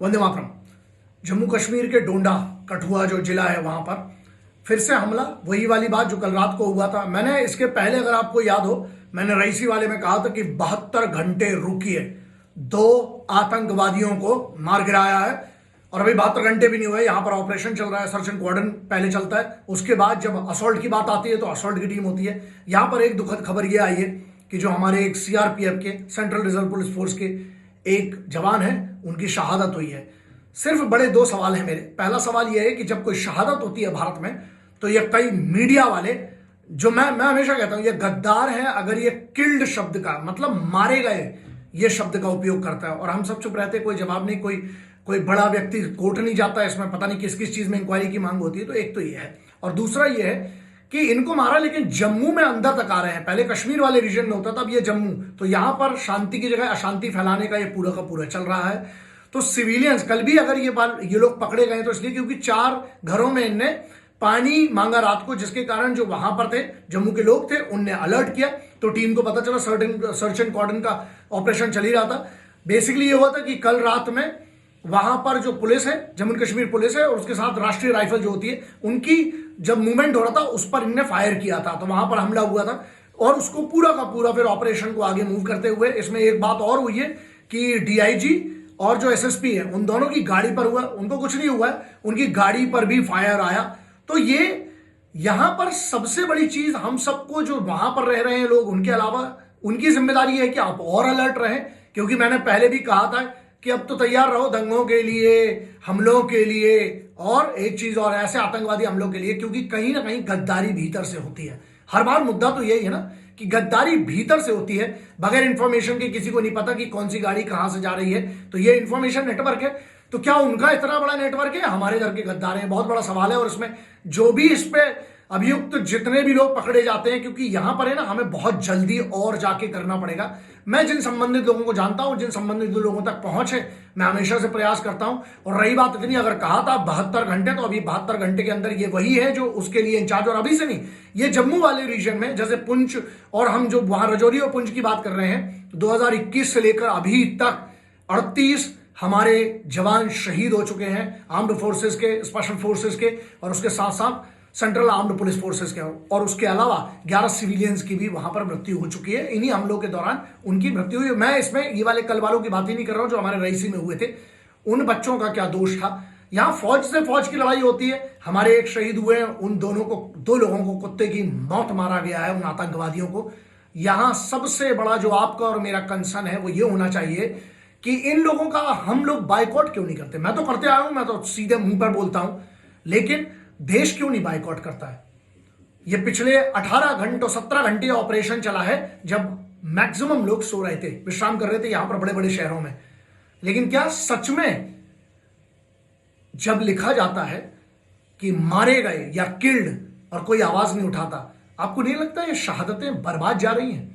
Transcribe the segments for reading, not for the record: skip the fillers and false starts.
वंदे मातरम। जम्मू कश्मीर के डोंडा कठुआ जो जिला है वहां पर फिर से हमला, वही वाली बात जो कल रात को हुआ था। मैंने इसके पहले, अगर आपको याद हो, मैंने रईसी वाले में कहा था कि 72 घंटे रुकिए, 2 आतंकवादियों को मार गिराया है और अभी 72 घंटे भी नहीं हुए। यहां पर ऑपरेशन चल रहा है, सर्च एंड कॉर्डन पहले चलता है, उसके बाद जब असॉल्ट की बात आती है तो असॉल्ट की टीम होती है। यहां पर एक दुखद खबर यह आई है कि जो हमारे एक सीआरपीएफ के, सेंट्रल रिजर्व पुलिस फोर्स के एक जवान है, उनकी शहादत हुई है। सिर्फ बड़े 2 सवाल हैं मेरे। पहला सवाल यह है कि जब कोई शहादत होती है भारत में तो ये कई मीडिया वाले, जो मैं हमेशा कहता हूं ये गद्दार है अगर ये किल्ड शब्द का मतलब मारे गए ये शब्द का उपयोग करता है, और हम सब चुप रहते, कोई जवाब नहीं, कोई बड़ा व्यक्ति कोर्ट नहीं जाता, इसमें पता नहीं किस किस चीज में इंक्वायरी की मांग होती है। तो एक तो ये है, और दूसरा ये है कि इनको मारा लेकिन जम्मू में अंदर तक आ रहे हैं। पहले कश्मीर वाले रीजन में होता था, अब ये जम्मू, तो यहां पर शांति की जगह अशांति फैलाने का ये पूरा का पूरा चल रहा है। तो सिविलियंस, कल भी अगर ये लोग पकड़े गए तो इसलिए क्योंकि 4 घरों में इनने पानी मांगा रात को, जिसके कारण जो वहां पर थे जम्मू के लोग थे उनने अलर्ट किया, तो टीम को पता चला, सर्च एंड कॉर्डन का ऑपरेशन चल ही रहा था। बेसिकली ये हुआ था कि कल रात में वहां पर जो पुलिस है, जम्मू कश्मीर पुलिस है, और उसके साथ राष्ट्रीय राइफल जो होती है, उनकी जब मूवमेंट हो रहा था उस पर इनने फायर किया था, तो वहां पर हमला हुआ था। और उसको पूरा का पूरा फिर ऑपरेशन को आगे मूव करते हुए, इसमें एक बात और हुई है कि डीआईजी और जो एसएसपी है उन दोनों की गाड़ी पर हुआ, उनको कुछ नहीं हुआ है, उनकी गाड़ी पर भी फायर आया। तो ये यहां पर सबसे बड़ी चीज, हम सबको जो वहां पर रह रहे हैं लोग, उनके अलावा उनकी जिम्मेदारी है कि आप और अलर्ट रहें, क्योंकि मैंने पहले भी कहा था कि अब तो तैयार रहो दंगों के लिए, हमलों के लिए, और एक चीज और, ऐसे आतंकवादी हमलों के लिए, क्योंकि कहीं ना कहीं गद्दारी भीतर से होती है। हर बार मुद्दा तो यही है ना कि गद्दारी भीतर से होती है, बगैर इंफॉर्मेशन के किसी को नहीं पता कि कौन सी गाड़ी कहां से जा रही है। तो ये इंफॉर्मेशन नेटवर्क है, तो क्या उनका इतना बड़ा नेटवर्क है, हमारे घर के गद्दार हैं? बहुत बड़ा सवाल है। और इसमें जो भी इस पे अभियुक्त जितने भी लोग पकड़े जाते हैं, क्योंकि यहां पर है ना, हमें बहुत जल्दी और जाके करना पड़ेगा। मैं जिन संबंधित लोगों को जानता हूं, जिन संबंधित लोगों तक पहुंच है, मैं हमेशा से प्रयास करता हूं। और रही बात इतनी, अगर कहा था 72 घंटे, तो अभी 72 घंटे के अंदर ये वही है जो उसके लिए इंचार्ज, और अभी से नहीं, ये जम्मू वाले रीजन में, जैसे पुंछ, और हम जो वहां रजौरी और पुंछ की बात कर रहे हैं, 2021 से लेकर अभी तक 38 हमारे जवान शहीद हो चुके हैं, आर्म्ड फोर्सेस के, स्पेशल फोर्सेस के, और उसके साथ साथ सेंट्रल आर्म्ड पुलिस फोर्सेस के, और उसके अलावा 11 सिविलियंस की भी वहां पर मृत्यु हो चुकी है। इन्हीं हमलों के दौरान उनकी मृत्यु हुई। मैं इसमें ये वाले कल वालों की बात ही नहीं कर रहा हूं जो हमारे रईसी में हुए थे, उन बच्चों का क्या दोष था। यहां फौज से फौज की लड़ाई होती है, हमारे एक शहीद हुए हैं, उन दोनों को, 2 लोगों को कुत्ते की मौत मारा गया है, उन आतंकवादियों को। यहां सबसे बड़ा जो आपका और मेरा कंसर्न है वो ये होना चाहिए कि इन लोगों का हम लोग बाइकआउट क्यों नहीं करते। मैं तो करते आया हूं, मैं तो सीधे मुंह पर बोलता हूं, लेकिन देश क्यों नहीं बाइकआउट करता है? ये पिछले 18 घंटों 17 घंटे ऑपरेशन चला है, जब मैक्सिमम लोग सो रहे थे, विश्राम कर रहे थे यहां पर बड़े बड़े शहरों में। लेकिन क्या सच में जब लिखा जाता है कि मारे गए या किल्ड और कोई आवाज नहीं उठाता, आपको नहीं लगता ये शहादतें बर्बाद जा रही हैं?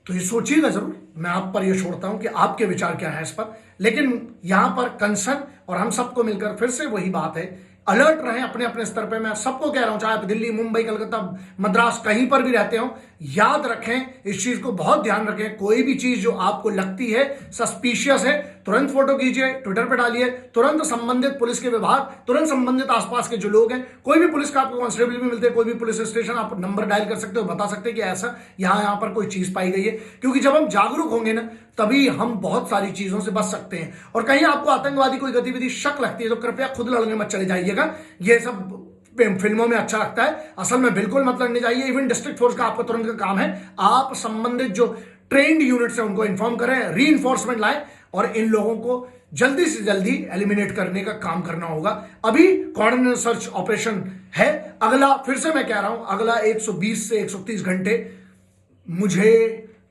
तो ये सोचिएगा जरूर। मैं आप पर ये छोड़ता हूं कि आपके विचार क्या है इस पर, लेकिन यहां पर कंसर्न, और हम सबको मिलकर फिर से वही बात है, अलर्ट रहें अपने अपने स्तर पे। मैं सबको कह रहा हूं, चाहे आप दिल्ली, मुंबई, कलकत्ता, मद्रास, कहीं पर भी रहते हो, याद रखें इस चीज को, बहुत ध्यान रखें। कोई भी चीज जो आपको लगती है सस्पिशियस है, तुरंत फोटो कीजिए, ट्विटर पे डालिए, तुरंत संबंधित पुलिस के विभाग, तुरंत संबंधित आसपास के जो लोग हैं, कोई भी पुलिस का आपको कांस्टेबल भी मिलते हैं, कोई भी पुलिस स्टेशन, आप नंबर डायल कर सकते हो, बता सकते हैं कि ऐसा यहां पर कोई चीज पाई गई है। क्योंकि जब हम जागरूक होंगे ना, तभी हम बहुत सारी चीजों से बच सकते हैं। और कहीं आपको आतंकवादी कोई गतिविधि शक लगती है तो कृपया खुद लड़ने मत चले जाइएगा। ये सब फिल्मों में अच्छा लगता है, असल में बिल्कुल मत लड़ने जाइए। इवन डिस्ट्रिक्ट फोर्स का आपका तुरंत का काम है, आप संबंधित जो ट्रेन्ड यूनिट्स है उनको इन्फॉर्म करें, री इन्फोर्समेंट लाएं, और इन लोगों को जल्दी से जल्दी एलिमिनेट करने का काम करना होगा। अभी कोऑर्डिनेट सर्च ऑपरेशन है, अगला, फिर से मैं कह रहा हूं, अगला 120 से 130 घंटे,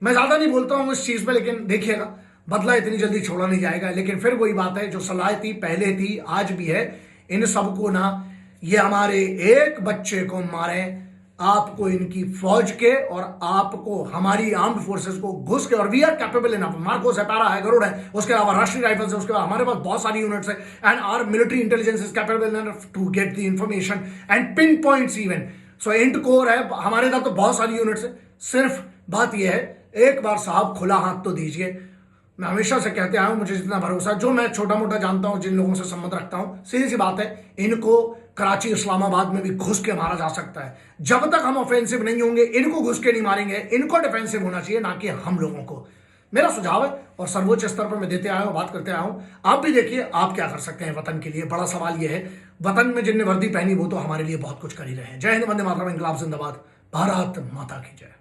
मैं ज्यादा नहीं बोलता हूं इस चीज पे, लेकिन देखिएगा, बदला इतनी जल्दी छोड़ा नहीं जाएगा। लेकिन फिर वही बात है, जो सलाह थी पहले थी, आज भी है, इन सबको ना, ये हमारे एक बच्चे को मारे, आपको इनकी फौज के और आपको हमारी आर्म्ड फोर्सेस को घुस के, और we are capable enough, MARCOS है, पैरा है, गरुड़ है, उसके अलावा राष्ट्रीय राइफल्स है, उसके बाद हमारे पास बहुत सारी यूनिट्स है, and our military intelligence is capable enough to get the information and pin points even. So int corps है हमारे साथ, तो बहुत सारी यूनिट्स है। सिर्फ बात यह है, एक बार साहब खुला हाथ तो दीजिए। मैं हमेशा से कहते आया हूं, मुझे जितना भरोसा, जो मैं छोटा मोटा जानता हूं, जिन लोगों से संबंध रखता हूं, सीधी सी बात है, इनको कराची इस्लामाबाद में भी घुस के मारा जा सकता है। जब तक हम ऑफेंसिव नहीं होंगे, इनको घुस के नहीं मारेंगे, इनको डिफेंसिव होना चाहिए, ना कि हम लोगों को। मेरा सुझाव है और सर्वोच्च स्तर पर मैं देते आया हूं, बात करते आया हूं। आप भी देखिए आप क्या कर सकते हैं वतन के लिए। बड़ा सवाल यह है, वतन में जिनने वर्दी पहनी वो तो हमारे लिए बहुत कुछ कर ही रहे हैं। जय हिंद, वंदे मातरम, इंकलाब जिंदाबाद, भारत माता की जय।